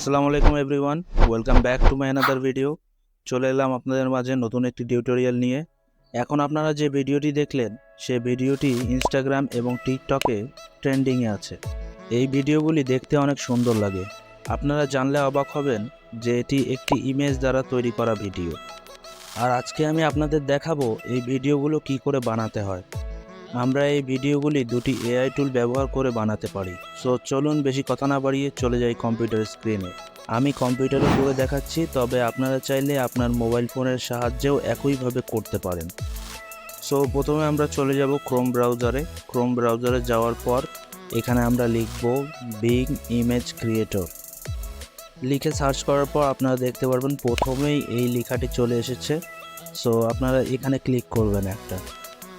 আসসালামু আলাইকুম everyone, welcome back to my another video. চলে এলাম আপনাদের মাঝে নতুন একটি টিউটোরিয়াল নিয়ে। এখন আপনারা যে ভিডিওটি দেখলেন সেই ভিডিওটি ইনস্টাগ্রাম এবং টিকটকে ট্রেন্ডিংয়ে আছে। এই ভিডিওগুলি দেখতে অনেক সুন্দর লাগে। আপনারা জানলে অবাক হবেন যে এটি একটি ইমেজ দ্বারা তৈরি করা ভিডিও। আর আজকে আমি আপনাদের দেখাবো এই ভিডিওগুলো কি করে বানাতে হয়। আমরা এই ভিডিওগুলি দুটি এআই টুল ব্যবহার করে বানাতে পারি। সো চলুন বেশি কথা না বাড়িয়ে চলে যাই কম্পিউটার স্ক্রিনে। আমি কম্পিউটারে করে দেখাচ্ছি, তবে আপনারা চাইলে আপনার মোবাইল ফোনের সাহায্যেও একইভাবে করতে পারেন। সো প্রথমে আমরা চলে যাব ক্রোম ব্রাউজারে। ক্রোম ব্রাউজারে যাওয়ার পর এখানে আমরা লিখব বিং ইমেজ ক্রিয়েটর। লিখে সার্চ করার পর আপনারা দেখতে পারবেন প্রথমেই এই লেখাটি চলে এসেছে। সো আপনারা এখানে ক্লিক করবেন একটা।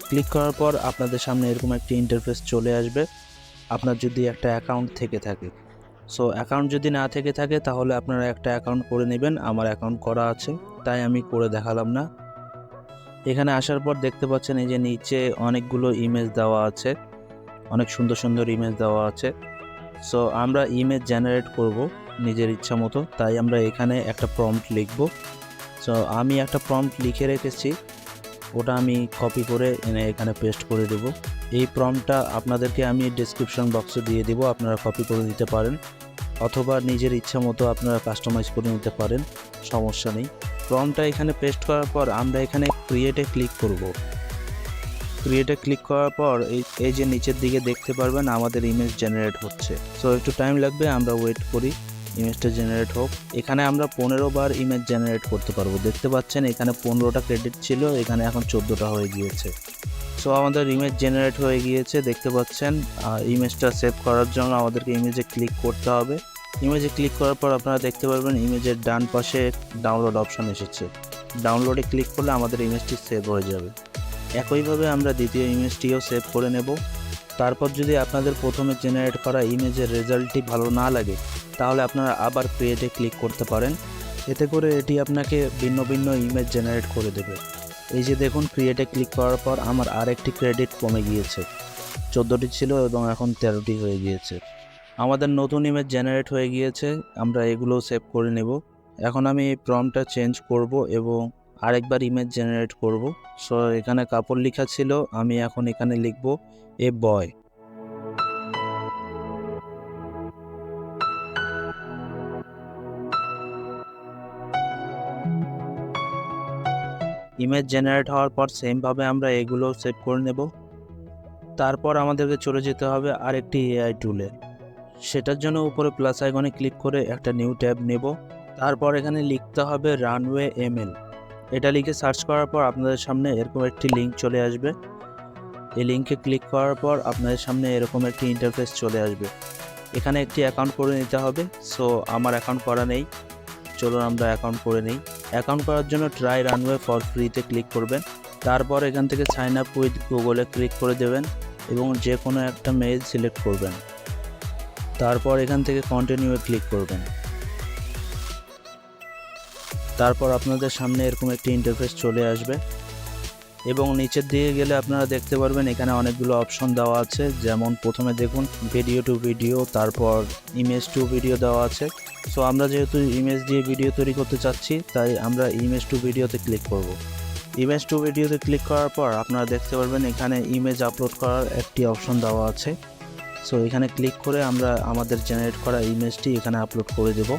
ক্লিক করার পর আপনাদের সামনে এরকম একটি ইন্টারফেস চলে আসবে, আপনার যদি একটা অ্যাকাউন্ট থেকে থাকে। সো অ্যাকাউন্ট যদি না থেকে থাকে তাহলে আপনারা একটা অ্যাকাউন্ট করে নেবেন। আমার অ্যাকাউন্ট করা আছে, তাই আমি করে দেখালাম না। এখানে আসার পর দেখতে পাচ্ছেন এই যে নিচে অনেকগুলো ইমেজ দেওয়া আছে, অনেক সুন্দর সুন্দর ইমেজ দেওয়া আছে। সো আমরা ইমেজ জেনারেট করব নিজের ইচ্ছা মতো, তাই আমরা এখানে একটা প্রম্পট লিখব। সো আমি একটা প্রম্পট লিখে রেখেছি, ওটা আমি কপি করে এনে এখানে পেস্ট করে দেব। এই প্রম্পটটা আপনাদেরকে আমি ডেসক্রিপশন বক্সে দিয়ে দেব, আপনারা কপি করে দিতে পারেন অথবা নিজের ইচ্ছা মতো আপনারা কাস্টমাইজ করে নিতে পারেন, সমস্যা নেই। প্রম্পটটা এখানে পেস্ট করার পর আমরা এখানে ক্রিয়েটে ক্লিক করব। ক্রিয়েটে ক্লিক করার পর এই যে নিচের দিকে দেখতে পারবেন আমাদের ইমেজ জেনারেট হচ্ছে। সো একটু টাইম লাগবে, আমরা ওয়েট করি ইমেজটা জেনারেট হোক। এখানে আমরা 15 বার ইমেজ জেনারেট করতে পারবো। দেখতে পাচ্ছেন এখানে 15টা ক্রেডিট ছিল, এখানে এখন 14টা হয়ে গিয়েছে। সো আমাদের ইমেজ জেনারেট হয়ে গিয়েছে দেখতে পাচ্ছেন। ইমেজটা সেভ করার জন্য আমাদেরকে ইমেজে ক্লিক করতে হবে। ইমেজে ক্লিক করার পর আপনারা দেখতে পারবেন ইমেজের ডান পাশে ডাউনলোড অপশন এসেছে। ডাউনলোডে ক্লিক করলে আমাদের ইমেজটি সেভ হয়ে যাবে। একইভাবে আমরা দ্বিতীয় ইমেজটিও সেভ করে নেব। তারপর যদি আপনাদের প্রথমে জেনারেট করা ইমেজের রেজাল্টটি ভালো না লাগে তাহলে আপনারা আবার ক্রিয়েটে ক্লিক করতে পারেন। এতে করে এটি আপনাকে ভিন্ন ভিন্ন ইমেজ জেনারেট করে দেবে। এই যে দেখুন, ক্রিয়েটে ক্লিক করার পর আমার আরেকটি ক্রেডিট কমে গিয়েছে, 14টি ছিল এবং এখন 13টি হয়ে গিয়েছে। আমাদের নতুন ইমেজ জেনারেট হয়ে গিয়েছে, আমরা এগুলো সেভ করে নেব। এখন আমি এই প্রম্পটটা চেঞ্জ করব এবং আরেকবার ইমেজ জেনারেট করব। সো এখানে কাপড় লেখা ছিল, আমি এখন এখানে লিখব এ বয়। ইমেজ জেনারেট হওয়ার পর সেমভাবে আমরা এগুলো সেভ করে নেব। তারপর আমাদেরকে চলে যেতে হবে আরেকটি এআই টুলে। সেটার জন্য উপরে প্লাস আইকনে ক্লিক করে একটা নিউ ট্যাব নেব। তারপর এখানে লিখতে হবে রানওয়ে এমএল। এটা লিখে সার্চ করার পর আপনাদের সামনে এরকম একটি লিঙ্ক চলে আসবে। এই লিঙ্কে ক্লিক করার পর আপনাদের সামনে এরকম একটি ইন্টারফেস চলে আসবে। এখানে একটি অ্যাকাউন্ট করে নিতে হবে। সো আমার অ্যাকাউন্ট করা নেই, চলুন আমরা অ্যাকাউন্ট করে নিই। অ্যাকাউন্ট করার জন্য ট্রাই রানওয়ে ফর ফ্রিতে ক্লিক করবেন। তারপর এখান থেকে সাইন আপ উইথ গুগলে ক্লিক করে দেবেন এবং যে কোনো একটা মেইল সিলেক্ট করবেন। তারপর এখান থেকে কন্টিনিউয়ে ক্লিক করবেন। তারপর আপনাদের সামনে এরকম একটি ইন্টারফেস চলে আসবে এবং নিচের দিকে গেলে আপনারা দেখতে পারবেন এখানে অনেকগুলো অপশন দেওয়া আছে। যেমন প্রথমে দেখুন ভিডিও টু ভিডিও, তারপর ইমেজ টু ভিডিও দেওয়া আছে। সো আমরা যেহেতু ইমেজ দিয়ে ভিডিও তৈরি করতে চাচ্ছি, তাই আমরা ইমেজ টু ভিডিওতে ক্লিক করব। ইমেজ টু ভিডিওতে ক্লিক করার পর আপনারা দেখতে পারবেন এখানে ইমেজ আপলোড করার একটি অপশন দেওয়া আছে। সো এখানে ক্লিক করে আমরা আমাদের জেনারেট করা ইমেজটি এখানে আপলোড করে দেব।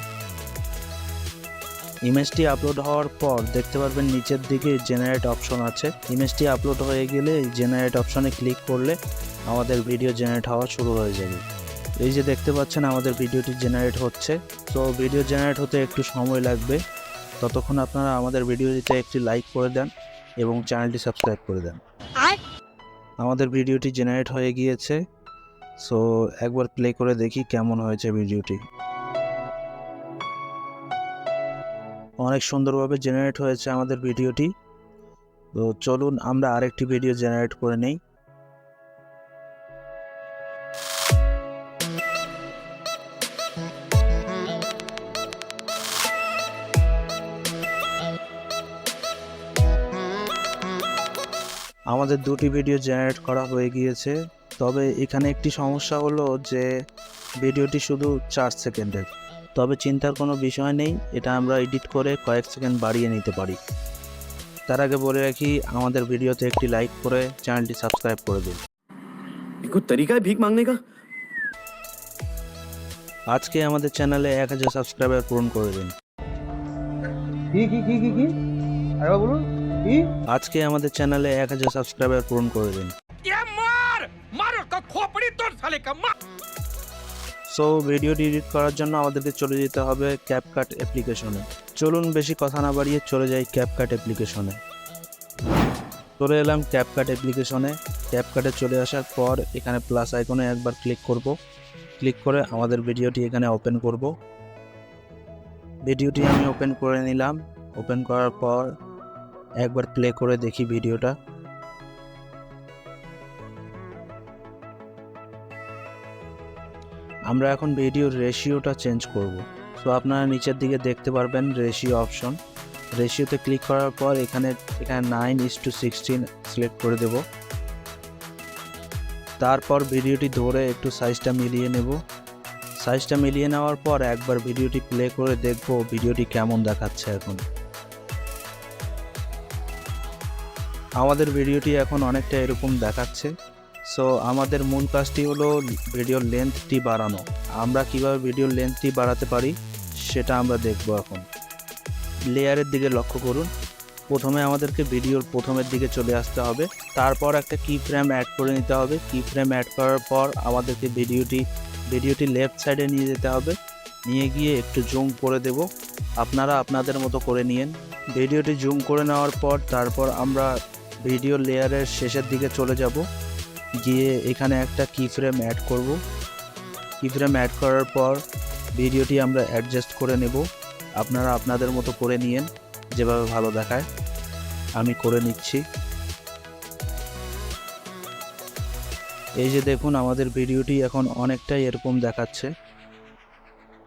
ইমেজটি আপলোড হওয়ার পর দেখতে পারবেন নিচের দিকে জেনারেট অপশন আছে। ইমেজটি আপলোড হয়ে গেলে জেনারেট অপশনে ক্লিক করলে আমাদের ভিডিও জেনারেট হওয়া শুরু হয়ে যাবে। এই যে দেখতে পাচ্ছেন আমাদের ভিডিওটি জেনারেট হচ্ছে। তো ভিডিও জেনারেট হতে একটু সময় লাগবে, ততক্ষণ আপনারা আমাদের ভিডিওটিতে একটি লাইক করে দেন এবং চ্যানেলটি সাবস্ক্রাইব করে দেন। আমাদের ভিডিওটি জেনারেট হয়ে গিয়েছে। সো একবার প্লে করে দেখি কেমন হয়েছে ভিডিওটি। অনেক সুন্দরভাবে জেনারেট হয়েছে আমাদের ভিডিওটি। তো চলুন আমরা আরেকটি ভিডিও জেনারেট করে নেই। আমাদের দুটি ভিডিও জেনারেট করা হয়ে গিয়েছে, তবে এখানে একটি সমস্যা হলো যে ভিডিওটি শুধু 4 সেকেন্ডের। তবে চিন্তার কোনো বিষয় নেই, এটা আমরা এডিট করে কয়েক সেকেন্ড বাড়িয়ে নিতে পারি। তার আগে বলে রাখি, আমাদের ভিডিওতে একটি লাইক করে চ্যানেলটি সাবস্ক্রাইব করে দিন। ये कोई तरीका है भीख मांगने का? আজকে আমাদের চ্যানেলে 1000 সাবস্ক্রাইবার পূরণ করে দিন। কি আরেকবার বলুন কি? আজকে আমাদের চ্যানেলে 1000 সাবস্ক্রাইবার পূরণ করে দিন। সো ভিডিওটি এডিট করার জন্য আমাদেরকে চলে যেতে হবে ক্যাপকাট অ্যাপ্লিকেশনে। চলুন বেশি কথা না বাড়িয়ে চলে যাই ক্যাপকাট অ্যাপ্লিকেশনে। চলে এলাম ক্যাপকাট অ্যাপ্লিকেশনে। ক্যাপকাটে চলে আসার পর এখানে প্লাস আইকনে একবার ক্লিক করব। ক্লিক করে আমাদের ভিডিওটি এখানে ওপেন করব। ভিডিওটি আমি ওপেন করে নিলাম। ওপেন করার পর একবার প্লে করে দেখি ভিডিওটা। আমরা এখন ভিডিওর রেশিওটা চেঞ্জ করব। সো আপনারা নিচের দিকে দেখতে পারবেন রেশিও অপশন। রেশিওতে ক্লিক করার পর এখানে 9:16 সিলেক্ট করে দেব। তারপর ভিডিওটি ধরে একটু সাইজটা মিলিয়ে নেব। সাইজটা মিলিয়ে নেওয়ার পর একবার ভিডিওটি প্লে করে দেখব ভিডিওটি কেমন দেখাচ্ছে। এখন আমাদের ভিডিওটি এখন অনেকটা এরকম দেখাচ্ছে। সো আমাদের মূল কাজটি হলো ভিডিওর লেন্থটি বাড়ানো। আমরা কিভাবে ভিডিওর লেন্থটি বাড়াতে পারি সেটা আমরা দেখব। এখন লেয়ারের দিকে লক্ষ্য করুন। প্রথমে আমাদেরকে ভিডিওর প্রথমের দিকে চলে আসতে হবে। তারপর একটা কি ফ্রেম অ্যাড করে নিতে হবে। কি ফ্রেম অ্যাড করার পর আমাদেরকে ভিডিওটি লেফট সাইডে নিয়ে যেতে হবে। নিয়ে গিয়ে একটু জুম করে দেব। আপনারা আপনাদের মতো করে নিন। ভিডিওটি জুম করে নেওয়ার পর তারপর আমরা ভিডিও লেয়ারের শেষের দিকে চলে যাব। গিয়ে এখানে একটা কি ফ্রেম অ্যাড করব। কি ফ্রেম অ্যাড করার পর ভিডিওটি আমরা অ্যাডজাস্ট করে নেব। আপনারা আপনাদের মতো করে নিন, যেভাবে ভালো দেখায়। আমি করে নিচ্ছি। এই যে দেখুন, আমাদের ভিডিওটি এখন অনেকটাই এরকম দেখাচ্ছে।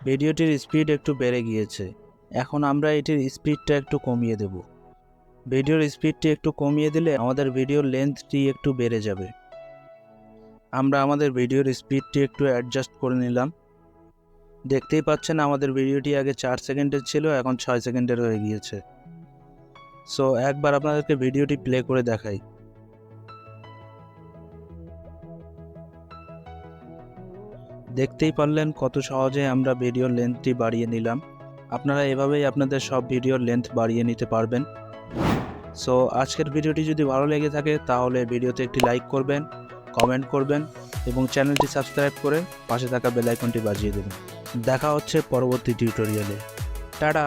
ভিডিওটির স্পিড একটু বেড়ে গিয়েছে। এখন আমরা এটির স্পিডটা একটু কমিয়ে দেব। ভিডিওর স্পিডটি একটু কমিয়ে দিলে আমাদের ভিডিওর লেন্থটি একটু বেড়ে যাবে। আমরা আমাদের ভিডিওর স্পিডটি একটু অ্যাডজাস্ট করে নিলাম। দেখতেই পাচ্ছেন আমাদের ভিডিওটি আগে 4 সেকেন্ডের ছিল, এখন 6 সেকেন্ডের হয়ে গিয়েছে। সো একবার আপনাদেরকে ভিডিওটি প্লে করে দেখাই। দেখতেই পারলেন কত সহজে আমরা ভিডিওর লেন্থটি বাড়িয়ে নিলাম। আপনারা এভাবেই আপনাদের সব ভিডিওর লেন্থ বাড়িয়ে নিতে পারবেন। সো আজকের ভিডিওটি যদি ভালো লেগে থাকে তাহলে ভিডিওতে একটি লাইক করবেন, কমেন্ট করবেন এবং চ্যানেলটি সাবস্ক্রাইব করে পাশে থাকা বেল আইকনটি বাজিয়ে দেবেন। দেখা হচ্ছে পরবর্তী টিউটোরিয়ালে। টাটা।